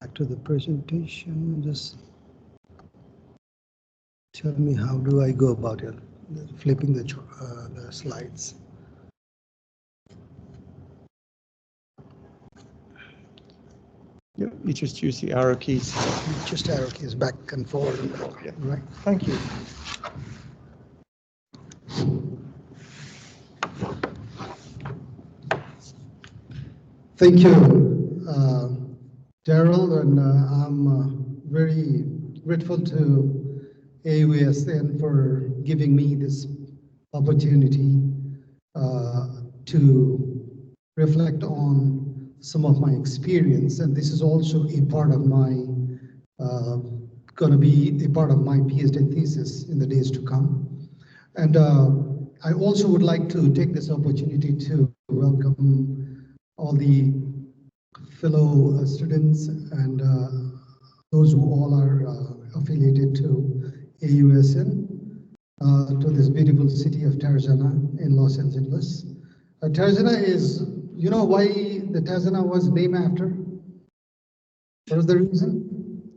Back to the presentation. Just tell me, how do I go about it? Flipping the slides. Yep, you just use the arrow keys. Just arrow keys back and forward. Yeah. Right. Thank you. Thank you, Daryl, and I'm very grateful to AUSN for giving me this opportunity to reflect on some of my experience, and this is also a part of my going to be a part of my PhD thesis in the days to come. And I also would like to take this opportunity to welcome all the fellow students and those who all are affiliated to AUSN, to this beautiful city of Tarzana in Los Angeles. Tarzana is, you know why the Tarzana was named after? What was the reason?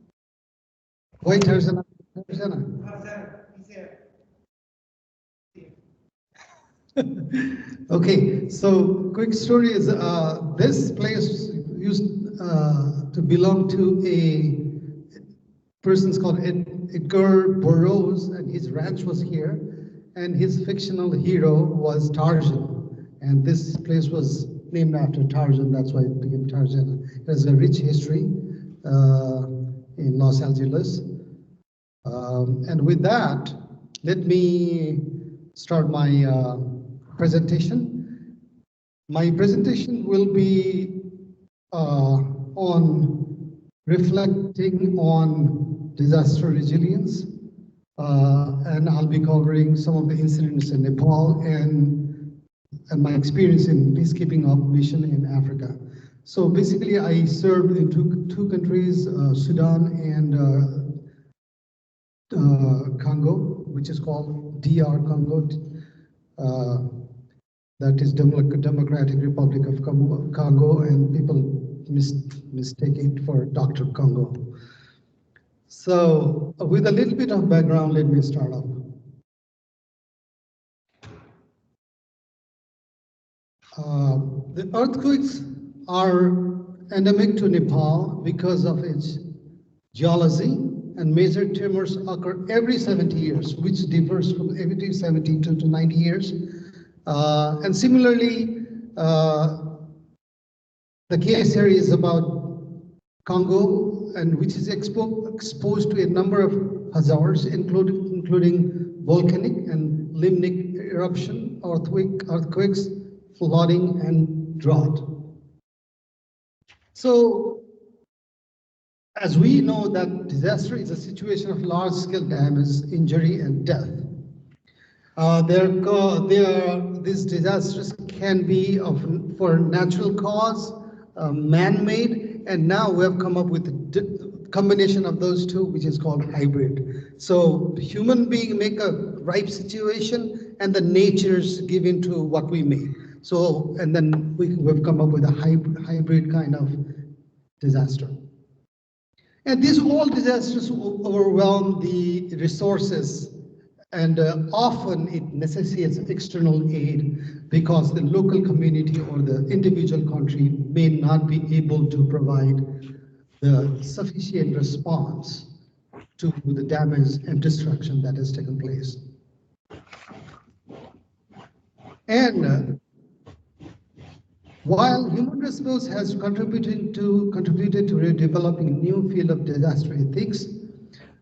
Why Tarzana? Okay, so quick story is this place used to belong to a person called Edgar Burroughs, and his ranch was here, and his fictional hero was Tarzan, and this place was named after Tarzan. That's why it became Tarzan. It has a rich history in Los Angeles. And with that, let me start my presentation. My presentation will be on reflecting on disaster resilience, and I'll be covering some of the incidents in Nepal and my experience in peacekeeping mission in Africa. So basically, I served in two countries, Sudan and Congo, which is called DR Congo. That is Democratic Republic of Congo, and people mistake it for Dr. Congo. So with a little bit of background, let me start off. The earthquakes are endemic to Nepal because of its geology, and major tremors occur every 70 years, which differs from every 70 to 90 years. And similarly, the case here is about Congo, and which is exposed to a number of hazards, including volcanic and limnic eruption, earthquakes, flooding, and drought. So, as we know that disaster is a situation of large-scale damage, injury, and death. These disasters can be for natural cause, man-made, and now we have come up with a combination of those two, which is called hybrid. So human being make a ripe situation, and the natures give into what we make. So, and then we've come up with a hybrid kind of disaster. And these whole disasters overwhelm the resources, and often it necessitates external aid because the local community or the individual country may not be able to provide the sufficient response to the damage and destruction that has taken place. And while human response has contributed to developing a new field of disaster ethics,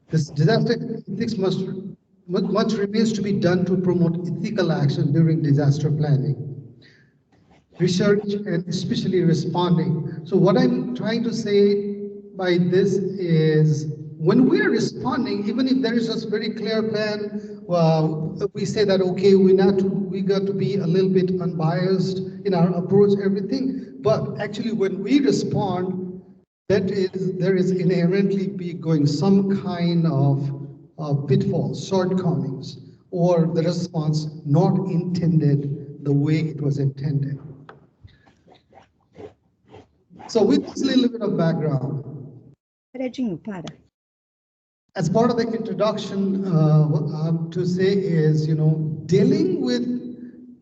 this disaster ethics much remains to be done to promote ethical action during disaster planning, research, and especially responding. So what I'm trying to say by this is, when we are responding, even if there is a very clear plan, well, we say that, okay, we got to be a little bit unbiased in our approach, everything. But actually, when we respond, there is inherently be going some kind of pitfalls, shortcomings, or the response not intended the way it was intended. So with this little bit of background, Redinho, para. As part of the introduction, what I have to say is, dealing with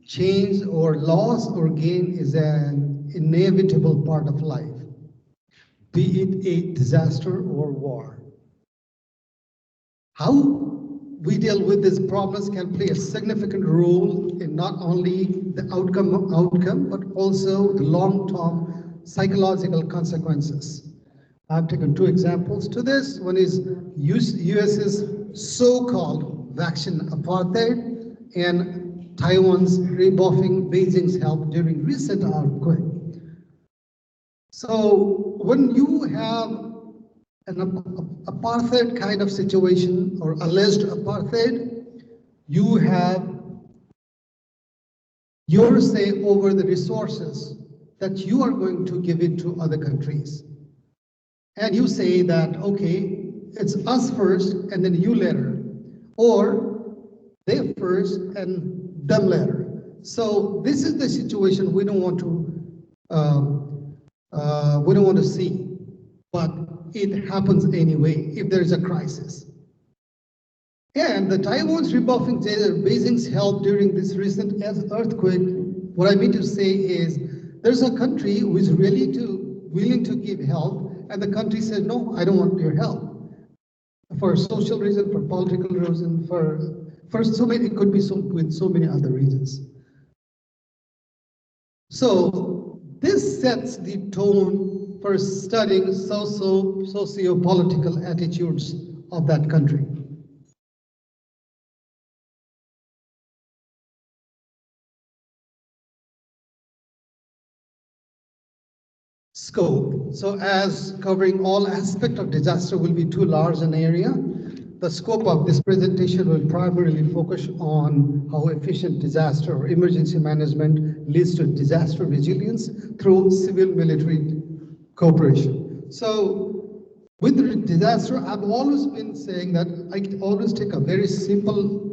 change or loss or gain is an inevitable part of life, be it a disaster or war. How we deal with these problems can play a significant role in not only the outcome, but also the long-term psychological consequences. I've taken two examples to this. One is US's so-called vaccine apartheid and Taiwan's rebuffing Beijing's help during recent earthquake. So when you have an apartheid kind of situation or alleged apartheid, you have your say over the resources that you are going to give it to other countries. And you say that, okay, it's us first and then you later, or they first and them later. So this is the situation we don't want to see, but it happens anyway if there is a crisis. And the Taiwan's rebuffing Beijing's help during this recent earthquake, what I mean to say is there's a country who is really willing to give help, and the country said, no, I don't want your help. For social reason, for political reason, for so many, it could be with so many other reasons. So this sets the tone for studying socio-political attitudes of that country. Scope. So as covering all aspects of disaster will be too large an area, the scope of this presentation will primarily focus on how efficient disaster or emergency management leads to disaster resilience through civil-military cooperation. So with the disaster, I've always been saying that I always take a very simple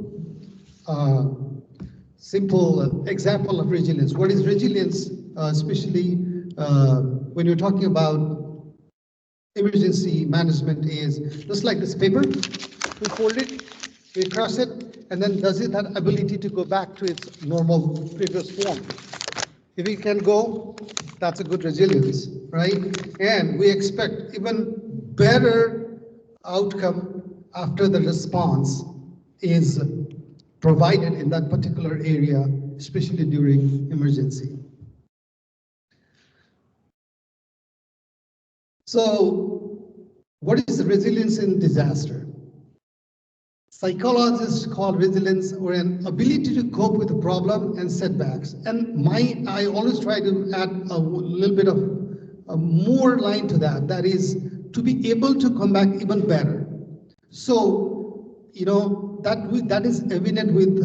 example of resilience. What is resilience, especially when you're talking about emergency management, is just like this paper. We fold it, we crush it, and then does it have ability to go back to its normal previous form? If it can go, that's a good resilience, right? And we expect even better outcome after the response is provided in that particular area, especially during emergency. So what is resilience in disaster? Psychologists call resilience or an ability to cope with a problem and setbacks. And I always try to add a little bit of a more line to that. That is to be able to come back even better. So, that is evident with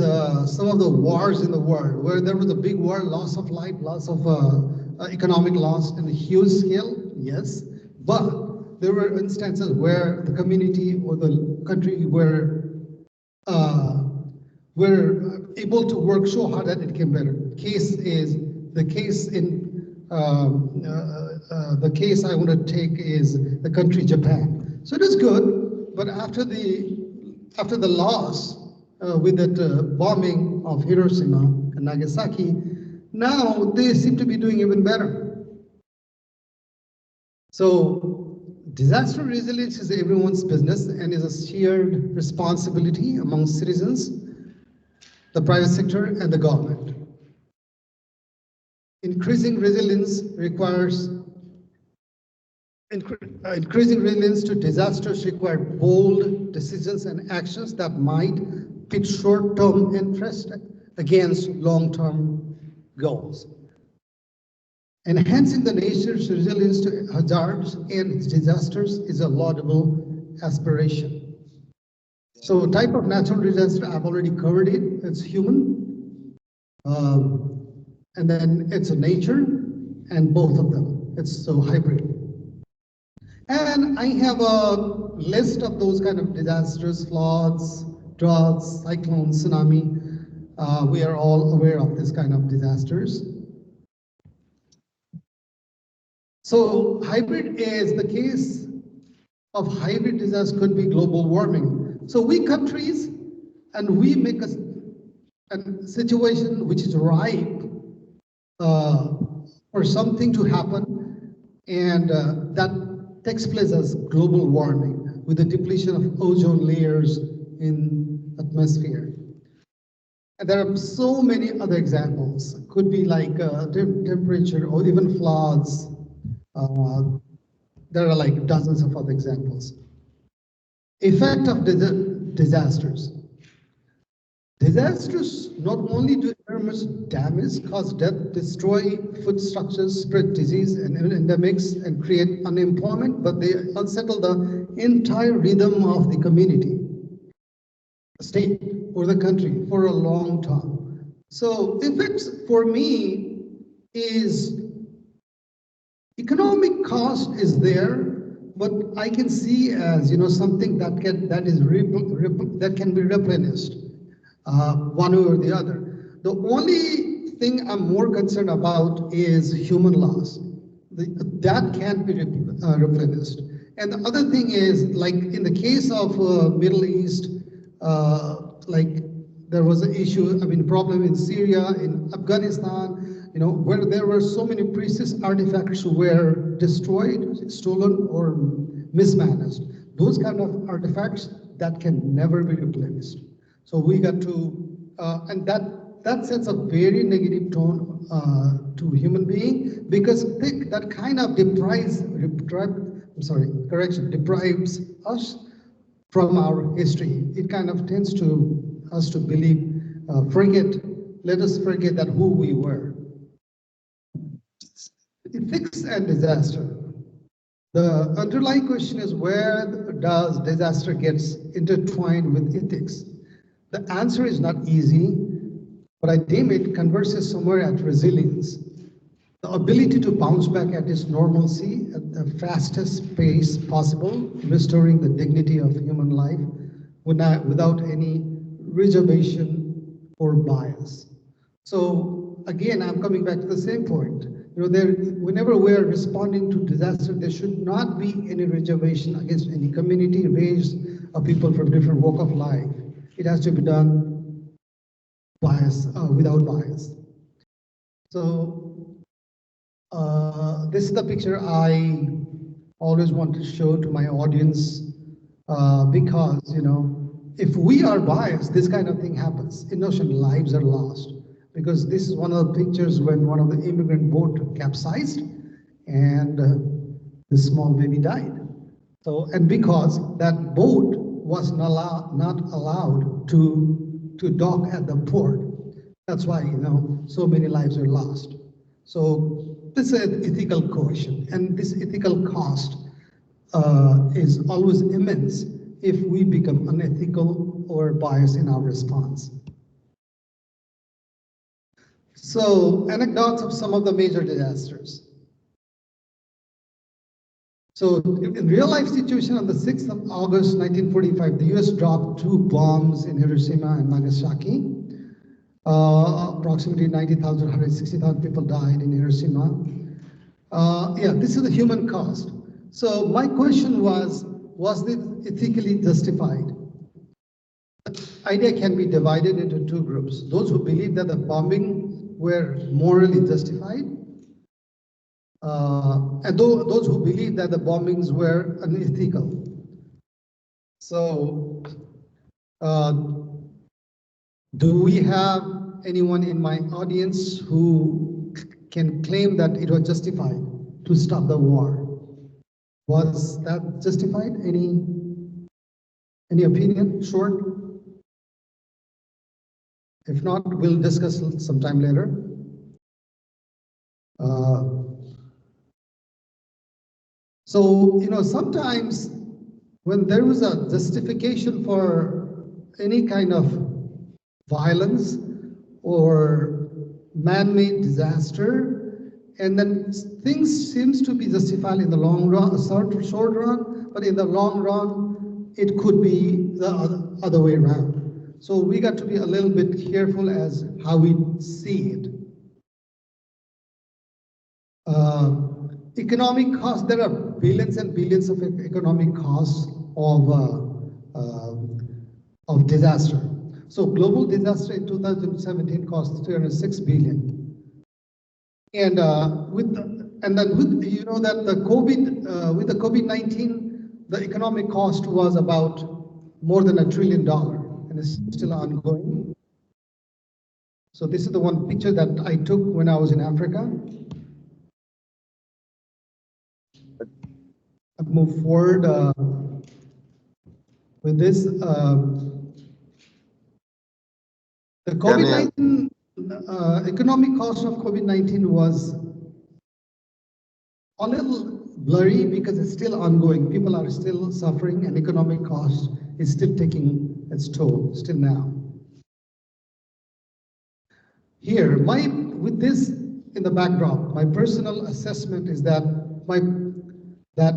some of the wars in the world, where there was a big war, loss of life, loss of economic loss in a huge scale, yes. But there were instances where the community or the country were able to work so hard that it came better. The case I want to take is the country Japan. So it is good, but after the loss with that bombing of Hiroshima and Nagasaki, now they seem to be doing even better. So disaster resilience is everyone's business and is a shared responsibility among citizens, the private sector, and the government. Increasing resilience to disasters require bold decisions and actions that might pit short-term interest against long-term goals. Enhancing the nation's resilience to hazards and disasters is a laudable aspiration. So type of natural disaster, I've already covered it. It's human, and then it's a nature, and both of them. It's so hybrid. And I have a list of those kind of disasters: floods, droughts, cyclones, tsunami. We are all aware of this kind of disasters. So hybrid is the case of hybrid disaster could be global warming. So we countries, and we make a situation which is ripe for something to happen, and that takes place as global warming with the depletion of ozone layers in atmosphere. And there are so many other examples. Could be like temperature or even floods. There are like dozens of other examples. Effect of disasters. Disasters not only do enormous damage, cause death, destroy food structures, spread disease and endemics, and create unemployment, but they unsettle the entire rhythm of the community, state, or the country for a long time. So effects for me is economic cost is there, but I can see as something that can be replenished. One way or the other. The only thing I'm more concerned about is human loss. That can't be replenished. And the other thing is, like in the case of Middle East, like there was an issue, problem in Syria, in Afghanistan, where there were so many precious artifacts were destroyed, stolen, or mismanaged. Those kind of artifacts that can never be replenished. So we got to, and that sets a very negative tone to human being, because that kind of deprives us from our history. It kind of tends to us to believe, let us forget that who we were. Ethics and disaster. The underlying question is, where does disaster gets intertwined with ethics? The answer is not easy, but I deem it converses somewhere at resilience. The ability to bounce back at its normalcy at the fastest pace possible, restoring the dignity of human life without any reservation or bias. So again, I'm coming back to the same point. Whenever we're responding to disaster, there should not be any reservation against any community, race, or people from different walk of life. It has to be done without bias. So this is the picture I always want to show to my audience, because if we are biased, this kind of thing happens. Innocent lives are lost, because this is one of the pictures when one of the immigrant boat capsized and the small baby died. So, and because that boat was not allowed to dock at the port, that's why so many lives are lost. So this is an ethical question, and this ethical cost is always immense if we become unethical or biased in our response. So anecdotes of some of the major disasters. So in real life situation, on the 6th of August 1945, the US dropped 2 bombs in Hiroshima and Nagasaki. Approximately 90,000, 160,000 people died in Hiroshima. Yeah, this is the human cost. So my question was this ethically justified? The idea can be divided into 2 groups. Those who believe that the bombing were morally justified, and those who believe that the bombings were unethical. So, do we have anyone in my audience who can claim that it was justified to stop the war? Was that justified? Any opinion? Short? If not, we'll discuss sometime later. So, sometimes when there was a justification for any kind of violence or man-made disaster, and then things seems to be justified in the long run, short run, but in the long run, it could be the other way around. So we got to be a little bit careful as how we see it. economic costs, there are billions and billions of economic costs of disaster. So global disaster in 2017 cost 306 billion. And then with, you know, that the with the COVID-19, the economic cost was about more than $1 trillion, and it's still ongoing. So this is the one picture that I took when I was in Africa. I move forward with this. The COVID-19 economic cost of COVID-19 was a little blurry because it's still ongoing. People are still suffering, and economic cost is still taking its toll, still now. Here, with this in the backdrop, my personal assessment is that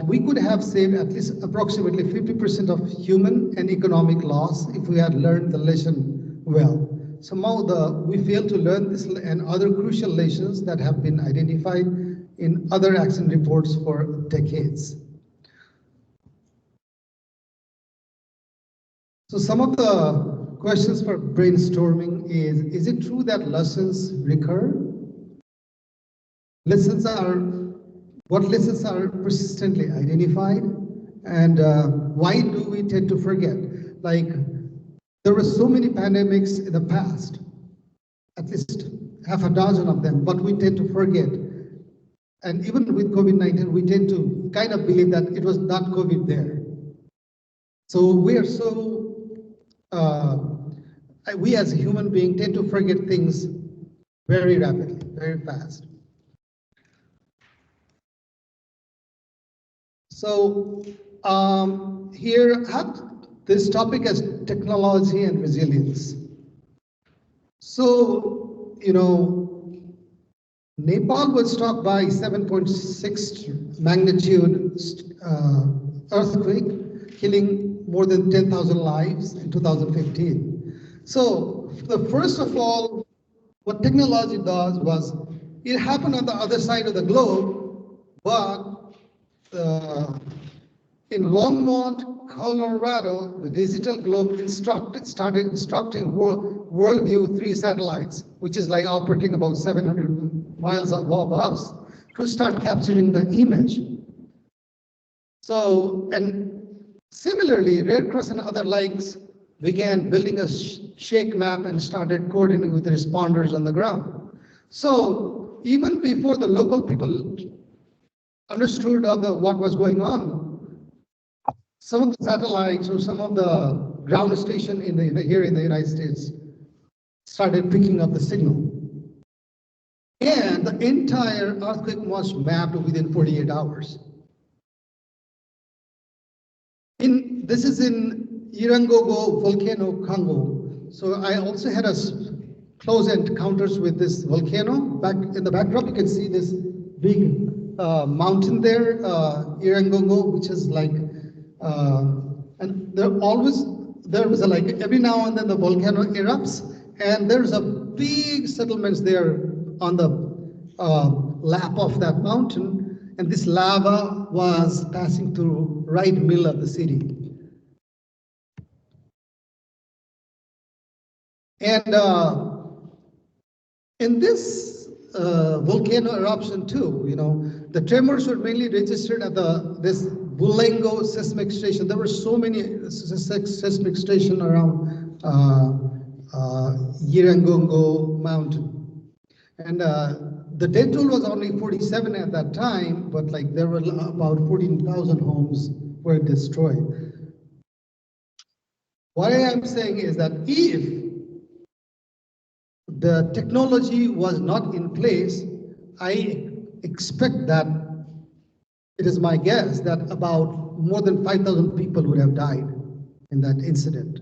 we could have saved at least approximately 50% of human and economic loss if we had learned the lesson well. Somehow we failed to learn this and other crucial lessons that have been identified in other action reports for decades. So some of the questions for brainstorming is it true that lessons recur? What lessons are persistently identified? And why do we tend to forget? Like, there were so many pandemics in the past, at least half a dozen of them, but we tend to forget. And even with COVID-19, we tend to kind of believe that it was not COVID there. So we are we as a human being tend to forget things very rapidly, very fast. So here, this topic is technology and resilience. So, you know, Nepal was struck by 7.6 magnitude earthquake, killing more than 10,000 lives in 2015. So, first of all, what technology does was, it happened on the other side of the globe, but in Longmont, Colorado, the digital globe started instructing Worldview 3 satellites, which is like operating about 700 miles above us, to start capturing the image. So, and similarly, Red Cross and other likes began building a shake map and started coordinating with the responders on the ground. So even before the local people understood what was going on, some of the satellites or some of the ground station here in the United States started picking up the signal. And the entire earthquake was mapped within 48 hours. This is in Irangogo volcano, Congo. So I also had a close encounters with this volcano. Back in the backdrop, you can see this big mountain there, Irangogo, which is like, and there was like every now and then the volcano erupts, and there's a big settlements there on the lap of that mountain, and this lava was passing through right middle of the city. And in this volcano eruption too, you know, the tremors were mainly registered at this Bulengo seismic station. There were so many seismic stations around Irangogo mountain. And the death toll was only 47 at that time, but like there were about 14,000 homes were destroyed. What I am saying is that if the technology was not in place, I expect that, it is my guess, that about more than 5,000 people would have died in that incident.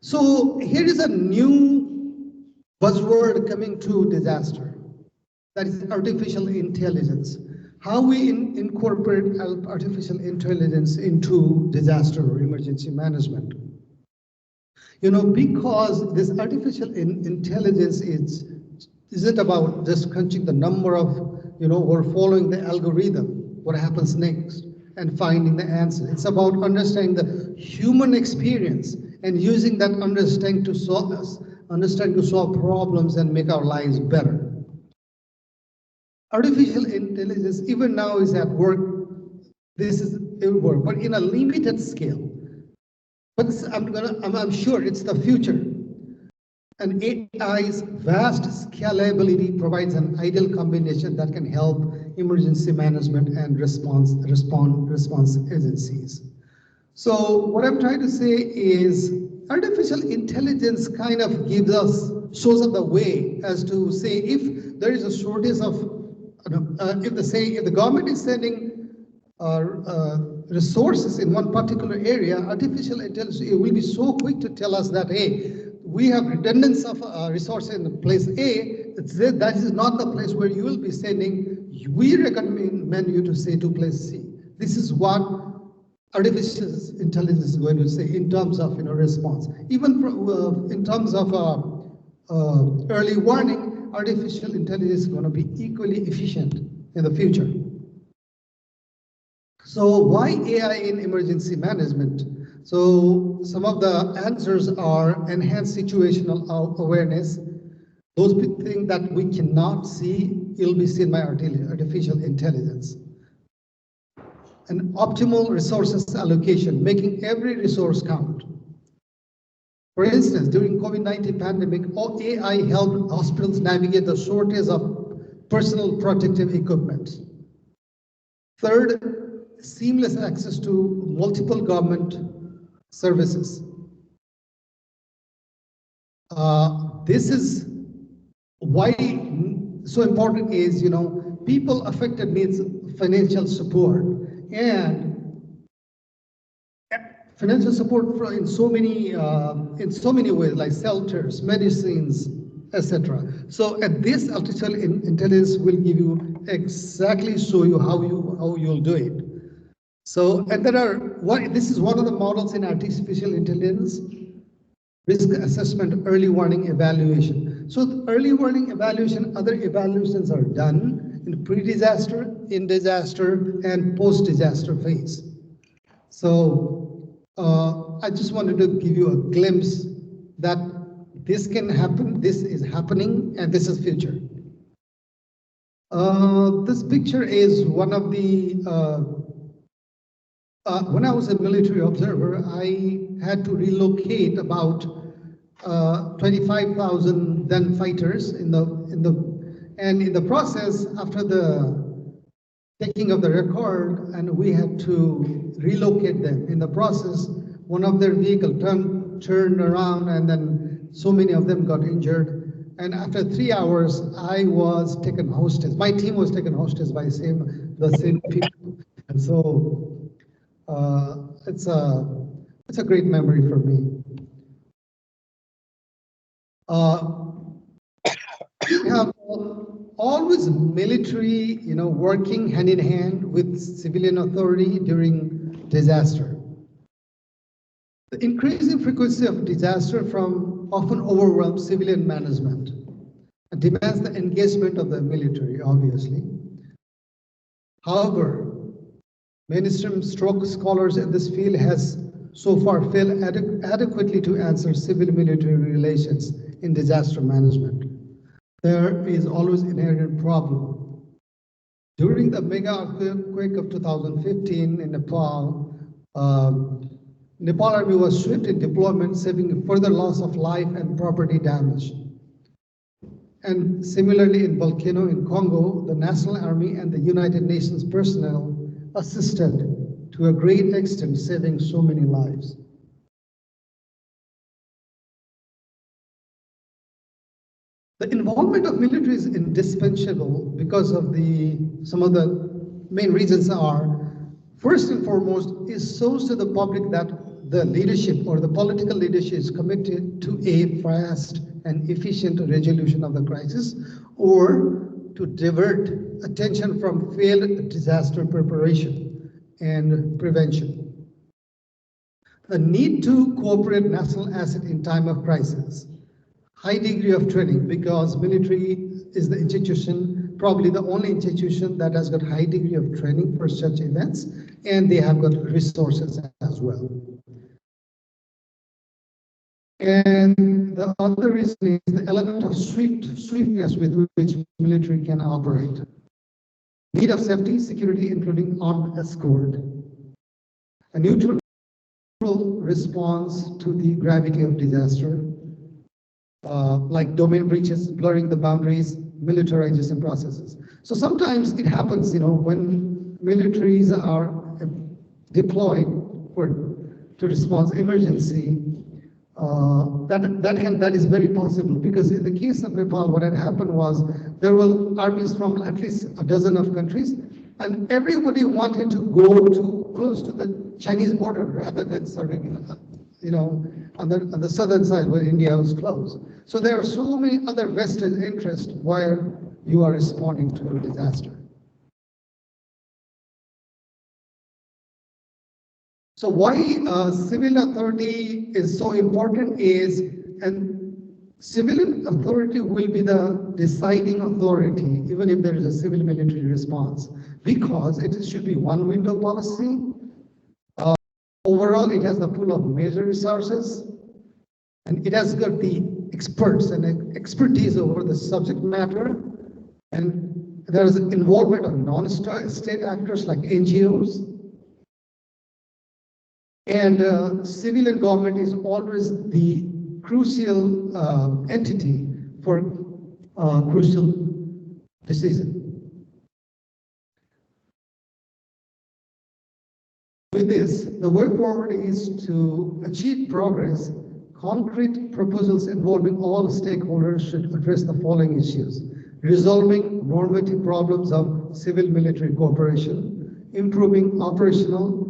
So here is a new buzzword coming to disaster, that is artificial intelligence. How we incorporate artificial intelligence into disaster or emergency management. You know, because this artificial intelligence isn't about just crunching the number of, we're following the algorithm, what happens next, and finding the answer. It's about understanding the human experience and using that understanding to solve problems and make our lives better. Artificial intelligence even now is at work. This is at work, but in a limited scale. But I'm sure it's the future. And AI's vast scalability provides an ideal combination that can help emergency management and response agencies. So what I'm trying to say is artificial intelligence kind of shows us the way as to say if there is a shortage of, if the government is sending resources in one particular area, artificial intelligence will be so quick to tell us that, hey, we have redundancy of resources in place A, that is not the place where you will be sending. We recommend you to say to place C. This is what artificial intelligence is going to say in terms of response. Even in terms of early warning, artificial intelligence is going to be equally efficient in the future. So why AI in emergency management? So some of the answers are enhanced situational awareness. Those things that we cannot see will be seen by artificial intelligence. And optimal resources allocation, making every resource count. For instance, during COVID-19 pandemic, AI helped hospitals navigate the shortage of personal protective equipment. Third, seamless access to multiple government services. This is why so important is, people affected needs financial support, and financial support in so many ways, like shelters, medicines, etc. So at this artificial intelligence will give you exactly show you how you'll do it. So, and this is one of the models in artificial intelligence, risk assessment, early warning evaluation. So the early warning evaluation, other evaluations are done in pre-disaster, in disaster, and post-disaster phase. So I just wanted to give you a glimpse that this can happen, this is happening, and this is future. This picture is one of the when I was a military observer, I had to relocate about 25,000 then fighters in the process, after the taking of the record, and we had to relocate them. In the process, one of their vehicle turned around, and then so many of them got injured. And after 3 hours, I was taken hostage. My team was taken hostage by the same people, and so. It's a great memory for me. We have always military, working hand in hand with civilian authority during disaster. The increasing frequency of disaster often overwhelms civilian management and demands the engagement of the military, obviously. However, mainstream scholars in this field has so far failed adequately to answer civil-military relations in disaster management. There is always an inherent problem. During the mega earthquake of 2015 in Nepal, Nepal Army was swift in deployment, saving further loss of life and property damage. And similarly, in volcano in Congo, the National Army and the United Nations personnel assisted to a great extent, saving so many lives. The involvement of military is indispensable because of some of the main reasons are, first and foremost, it shows to the public that the leadership or the political leadership is committed to a fast and efficient resolution of the crisis, or to divert attention from failed disaster preparation and prevention. The need to cooperate national asset in time of crisis. High degree of training, because military is the institution probably the only institution that has got high degree of training for such events, and they have got resources as well. And the other reason is the element of swiftness with which military can operate. Need of safety, security, including armed escort. A neutral response to the gravity of disaster, like domain breaches, blurring the boundaries, militarization processes. So sometimes it happens, when militaries are deployed to respond to emergency, that is very possible, because in the case of Nepal, what had happened was there were armies from at least a dozen of countries, and everybody wanted to go to close to the Chinese border rather than serving, on the southern side where India was close. So there are so many other vested interests where you are responding to a disaster. So why civil authority is so important is, and civilian authority will be the deciding authority, even if there is a civil military response, because it should be one window policy. Overall, it has the pool of major resources, and it has got the experts and expertise over the subject matter, and there is involvement of non-state actors like NGOs. And civilian government is always the crucial entity for crucial decision. With this, the way forward is to achieve progress. Concrete proposals involving all stakeholders should address the following issues: resolving normative problems of civil-military cooperation, improving operational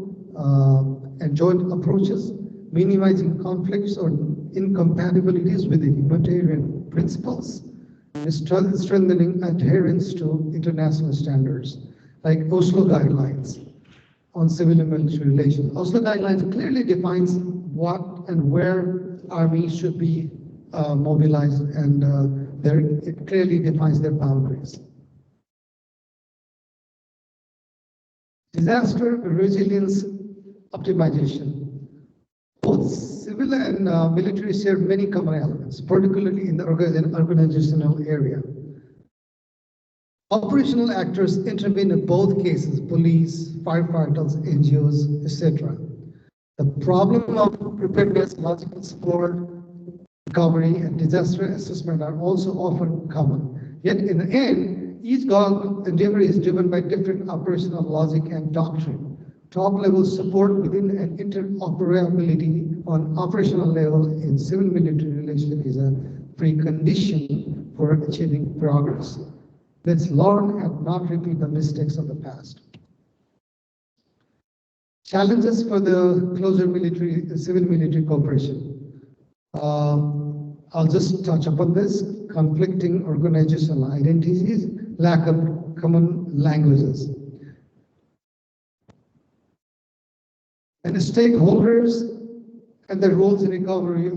and joint approaches, minimizing conflicts or incompatibilities with the humanitarian principles, and strengthening adherence to international standards, like Oslo guidelines on civil and military relations. Oslo guidelines clearly defines what and where armies should be mobilized, and it clearly defines their boundaries. Disaster resilience optimization. Both civil and military share many common elements, particularly in the organizational area. Operational actors intervene in both cases: police, firefighters, NGOs, etc. The problem of preparedness, logistical support, recovery, and disaster assessment are also often common. Yet in the end, each endeavor is driven by different operational logic and doctrine. Top-level support within an interoperability on operational level in civil-military relations is a precondition for achieving progress. Let's learn and not repeat the mistakes of the past. Challenges for the closer civil-military cooperation. I'll just touch upon this: conflicting organizational identities, lack of common languages. And the stakeholders and their roles in recovery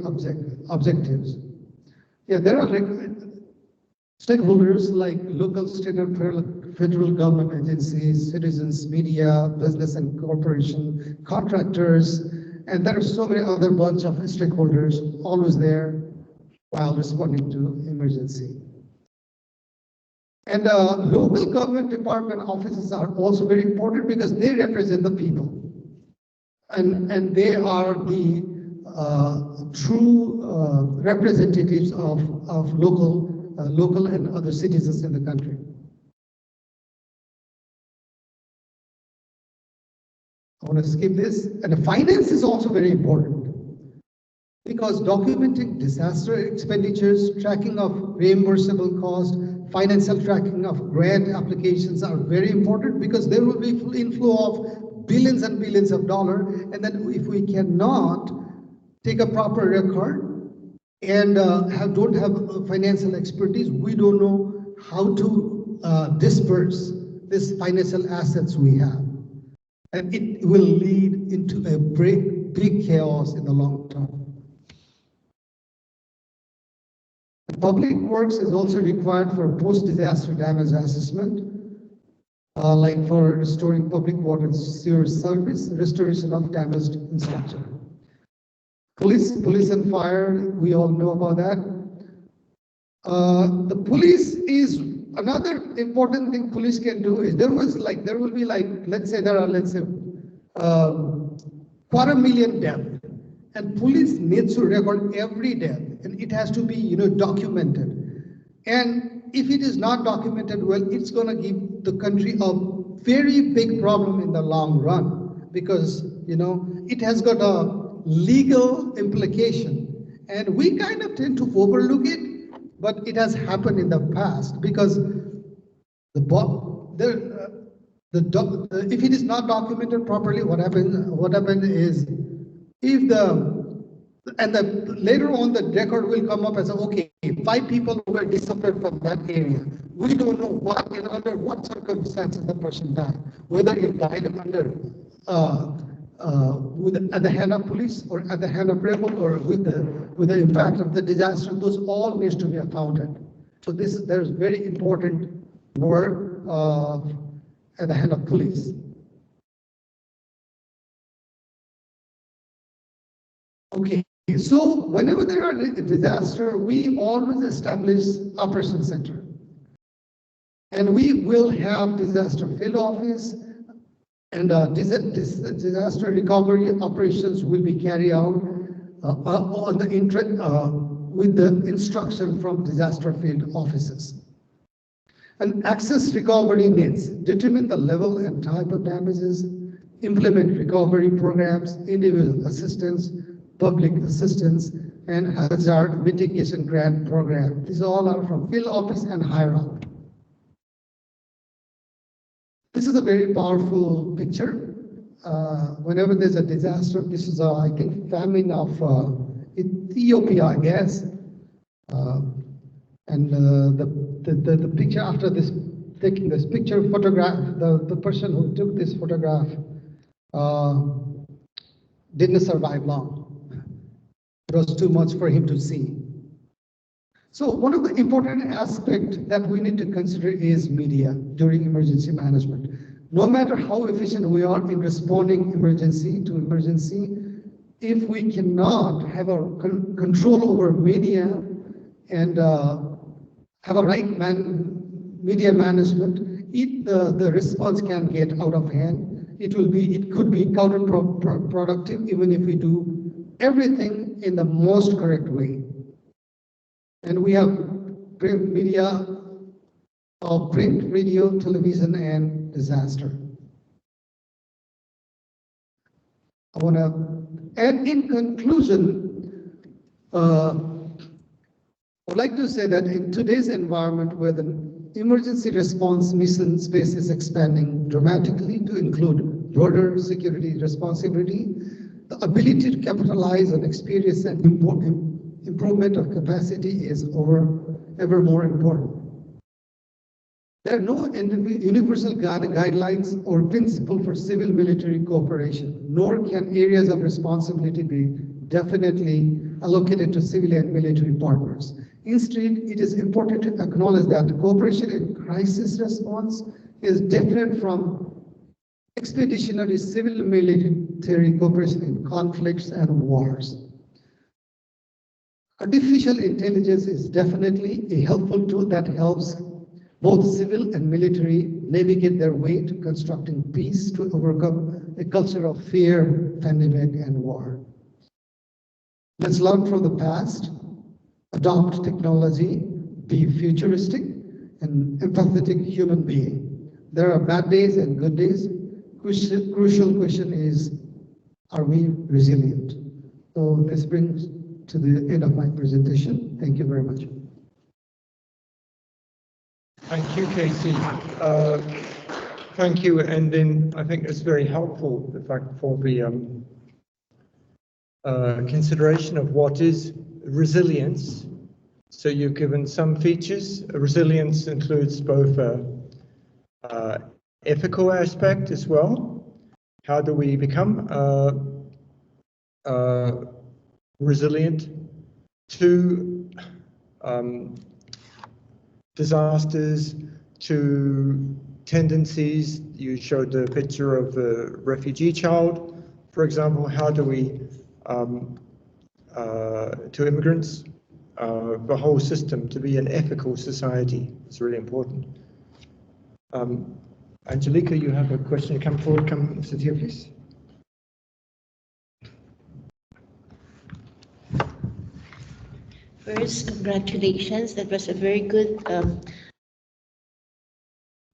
objectives. Yeah, there are stakeholders like local, state, and federal government agencies, citizens, media, business and corporation, contractors, and there are so many other bunch of stakeholders always there while responding to emergency. And local government department offices are also very important because they represent the people. And they are the true representatives of local and other citizens in the country. I want to skip this. And the finance is also very important, because documenting disaster expenditures, tracking of reimbursable cost, financial tracking of grant applications are very important, because there will be inflow of billions and billions of dollars, and then if we cannot take a proper record and don't have financial expertise, we don't know how to disperse these financial assets we have, and it will lead into a big chaos in the long term. public works is also required for post-disaster damage assessment, like for restoring public water and sewer service, restoration of damaged infrastructure. Police and fire, we all know about that. The police is another important thing police can do is there will be like, let's say there are, 250,000 deaths, and police needs to record every death, and it has to be, documented. And if it is not documented well, it's going to give the country a very big problem in the long run, because, it has got a legal implication, and we kind of tend to overlook it, but it has happened in the past, because if it is not documented properly, what happened is, later on the record will come up as, okay, 5 people were disappeared from that area. We don't know under what circumstances the person died, whether he died under at the hand of police or at the hand of rebel or with the impact of the disaster. Those all needs to be accounted. So there's very important work at the hand of police. Okay, so whenever there are a disaster, we always establish operation center, and we will have disaster field office, and disaster recovery operations will be carried out with the instruction from disaster field offices. And access recovery needs determine the level and type of damages, implement recovery programs, individual assistance, public assistance, and hazard mitigation grant program. These all are from field office and higher up. This is a very powerful picture. Whenever there's a disaster, this is I think famine of Ethiopia, I guess. And the picture after this, taking this picture photograph, the person who took this photograph didn't survive long. It was too much for him to see. So one of the important aspects that we need to consider is media during emergency management. No matter how efficient we are in responding to emergency, if we cannot have a control over media and have a right media management, the response can get out of hand. It could be counterproductive even if we do everything in the most correct way. And we have print media of print, radio, television, and disaster. And in conclusion, I would like to say that in today's environment where the emergency response mission space is expanding dramatically to include broader security responsibility, the ability to capitalize on experience and improvement of capacity is ever more important. There are no universal guidelines or principle for civil-military cooperation, nor can areas of responsibility be definitely allocated to civil and military partners. Instead, it is important to acknowledge that cooperation in crisis response is different from expeditionary civil-military cooperation in conflicts and wars. Artificial intelligence is definitely a helpful tool that helps both civil and military navigate their way to constructing peace to overcome a culture of fear, pandemic, and war. Let's learn from the past, adopt technology, be futuristic, and empathetic human being. There are bad days and good days. Crucial question is, are we resilient? So this brings to the end of my presentation. Thank you very much. Thank you, Casey. Thank you, and then I think it's very helpful, the fact for the consideration of what is resilience. So you've given some features. Resilience includes both ethical aspect as well. How do we become resilient? To disasters to tendencies. You showed the picture of the refugee child, for example. How do we, to immigrants, the whole system to be an ethical society is really important. Angelica, you have a question. Come forward, come sit here, please. First, congratulations. That was a very good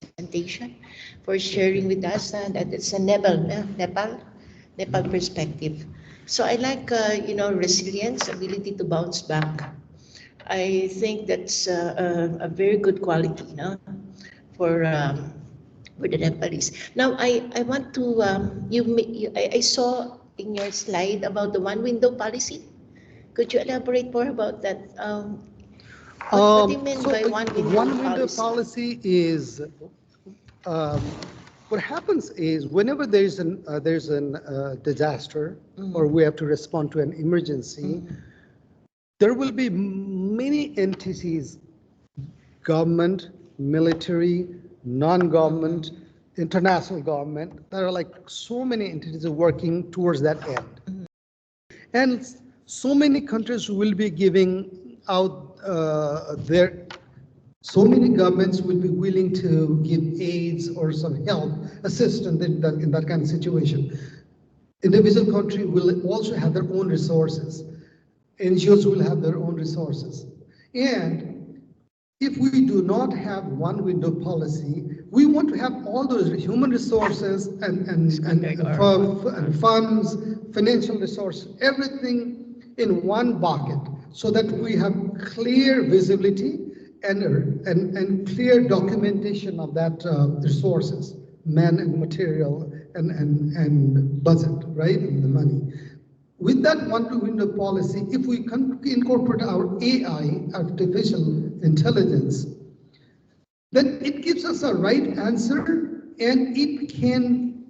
presentation for sharing with us that it's a Nepal perspective. So I like, resilience, ability to bounce back. I think that's a very good quality, for the Nepalese. Now, I want to, I saw in your slide about the one window policy. Could you elaborate more about that? What do you mean by one window policy is what happens is whenever there's an disaster or we have to respond to an emergency, there will be many entities, government, military, non-government, international government. There are like so many entities working towards that end. And so many countries will be giving out so many governments will be willing to give aids or some help, assistance in that kind of situation. Individual country will also have their own resources. NGOs will have their own resources. And if we do not have one window policy, we want to have all those human resources and funds, financial resources, everything in one bucket so that we have clear visibility and clear documentation of that resources, man and material and budget, right, and the money. With that one-window policy, if we incorporate our AI, artificial intelligence, then it gives us a right answer and it can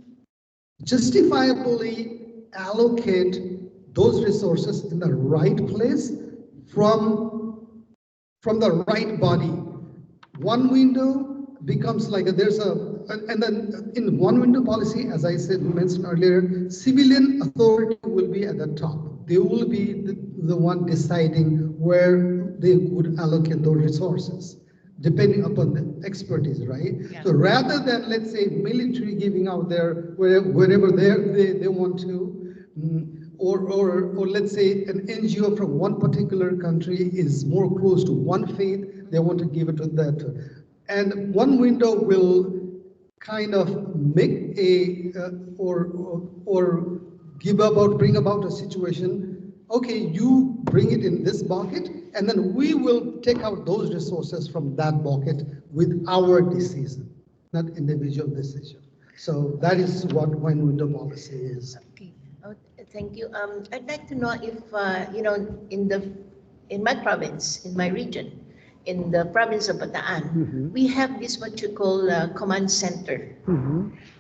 justifiably allocate those resources in the right place from the right body. One window becomes like and then in one window policy, as I mentioned earlier, civilian authority will be at the top. They will be the one deciding where they would allocate those resources, depending upon the expertise, right? Yeah. So rather than, let's say, military giving out there wherever they want to, or let's say an NGO from one particular country is more close to one faith, they want to give it to that. And one window will kind of make bring about a situation. Okay, you bring it in this bucket, and then we will take out those resources from that bucket with our decision, not individual decision. So that is what one window policy is. Okay. Oh, thank you. I'd like to know if in my province, in my region, in the province of Bataan, we have this what you call command center.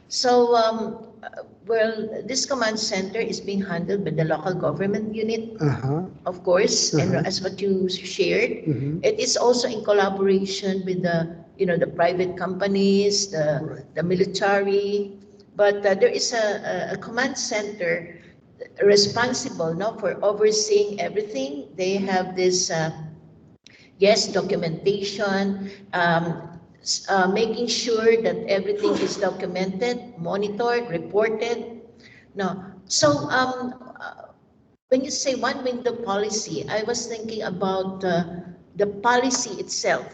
So, this command center is being handled by the local government unit, of course, and as what you shared, it is also in collaboration with the private companies, the military, but there is a command center responsible for overseeing everything. They have this documentation, making sure that everything is documented, monitored, reported. So when you say one window policy, I was thinking about the policy itself.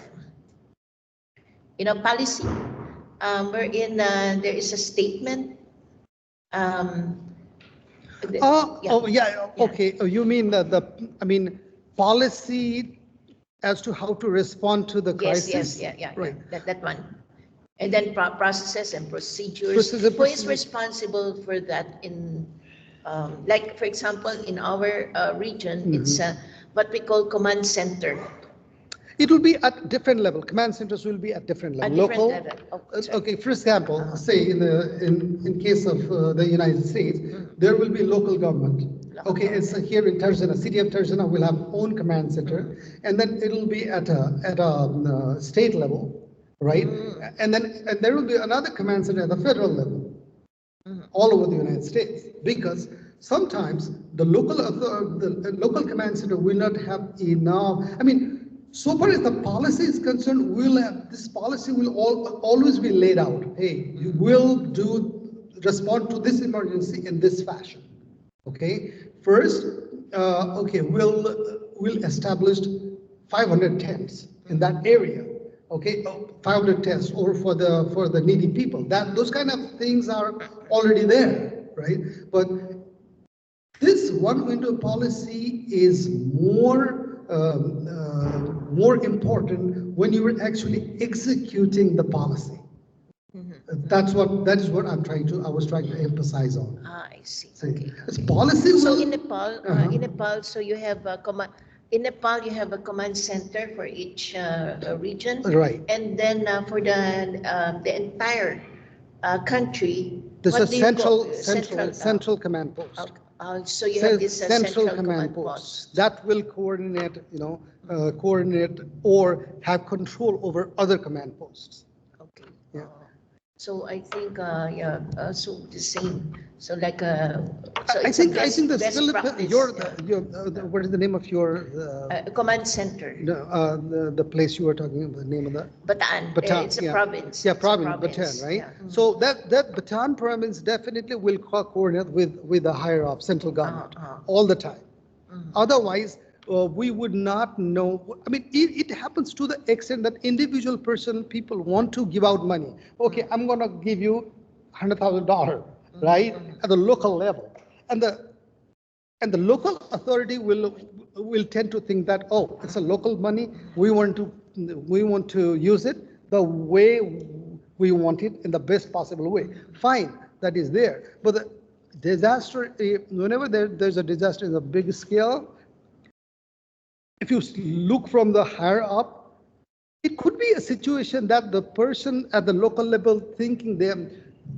Policy, wherein there is a statement. Okay. You mean policy as to how to respond to the crisis? Yes, right. That one. And then processes and procedures. Who is responsible for that in, like, for example, in our region, it's what we call command center. It will be at different level. Command centers will be at different level. different Local. level. Oh, sorry. Okay, for example, say in case of the United States, there will be local government. Okay, it's here in Tarzana, city of Tarzana will have own command center, and then it'll be at a state level, right? And there will be another command center at the federal level, all over the United States, because sometimes the local command center will not have enough. I mean, so far as the policy is concerned, this policy will always be laid out. Hey, you will respond to this emergency in this fashion. Okay, first, okay, we'll establish 500 tents in that area. Okay, 500 tents, or for the needy people. Those kind of things are already there, right? But this one window policy is more important when you are actually executing the policy. That is what I was trying to emphasize on. I see. See, Okay. it's policy. So will- in Nepal, so you have a command. In Nepal, you have a command center for each region. Right. And then for the entire country, There's a what do you call- central command post. So you have this Central command post that will coordinate, coordinate or have control over other command posts. Okay. Yeah. So I think, so the same. So like, so I it's a think the best Philippines. practice, What is the name of your command center, the place you were talking about? The name of the Bataan. Bataan, It's a yeah. province. Yeah, It's a province, Bataan, right? yeah. So that Bataan province definitely will coordinate with the higher up central government all the time. Otherwise, we would not know. I mean, it happens to the extent that individual people want to give out money. Okay, I'm going to give you $100,000, right, at the local level, and the local authority will tend to think that, oh, it's a local money. We want to use it the way we want it, in the best possible way. Fine, that is there. But the disaster, whenever there's a disaster in a big scale, if you look from the higher up, it could be a situation that the person at the local level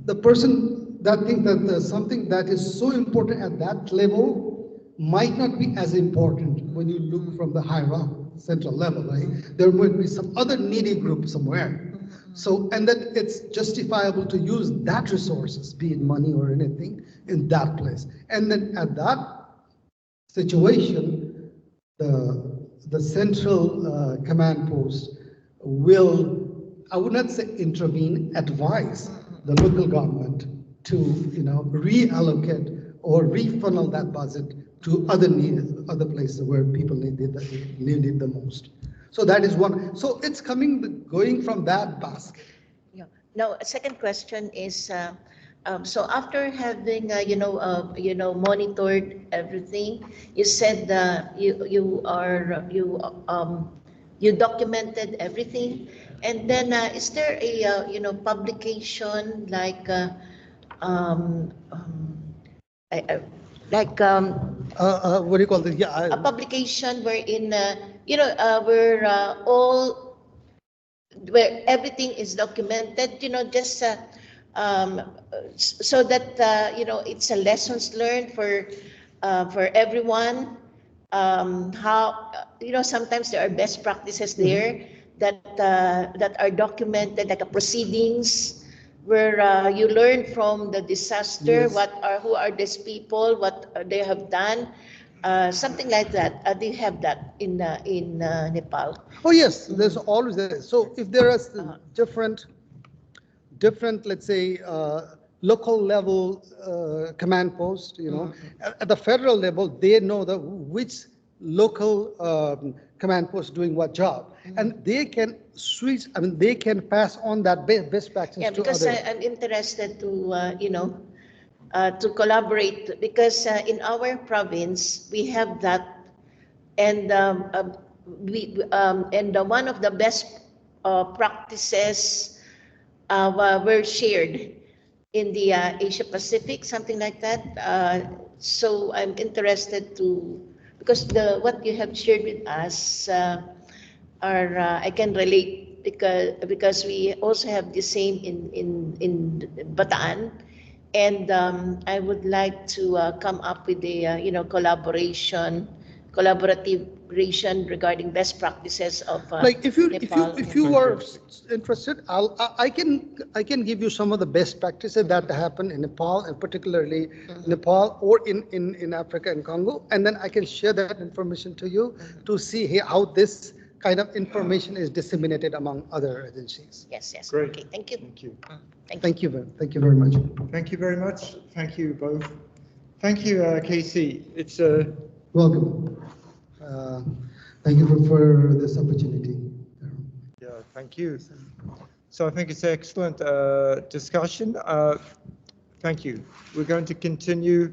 the person that thinks that something that is so important at that level might not be as important when you look from the higher up central level, right? There might be some other needy group somewhere. So, and that it's justifiable to use that resources, be it money or anything, in that place. And then at that situation, the central command post will, I would not say intervene, advise the local government to reallocate or refunnel that budget to other places where people need it the most. So that is one. So it's going from that basket. Yeah. Now, a second question is, so after having monitored everything, you said you documented everything, and then is there a publication like What do you call this? Yeah, a publication wherein where where everything is documented, just so that it's a lessons learned for everyone. How sometimes there are best practices there that are documented, like a proceedings where you learn from the disaster, Yes. who are these people, what they have done, something like that. Do you have that in Nepal? Oh yes, there's always there. So if there are different, let's say, local level command post, at the federal level, they know which local command post doing what job, and they can switch. I mean, they can pass on that best practice Yeah, to because others. I'm interested to collaborate, because in our province we have that, and one of the best practices were shared in the Asia Pacific, something like that. So I'm interested to, because what you have shared with us I can relate because we also have the same in Bataan, and I would like to come up with a collaboration regarding best practices of Like Nepal. if you are interested, I can give you some of the best practices that happen in Nepal, and particularly Nepal or in Africa and Congo, and then I can share that information to you to see how this kind of information is disseminated among other agencies. Yes, yes. Great. Okay, thank you. Thank you. Thank you. Thank you very much. Thank you very much. Thank you both. Thank you, Casey. It's Welcome. Thank you for this opportunity. yeah, thank you. So I think it's an excellent discussion. Thank you. We're going to continue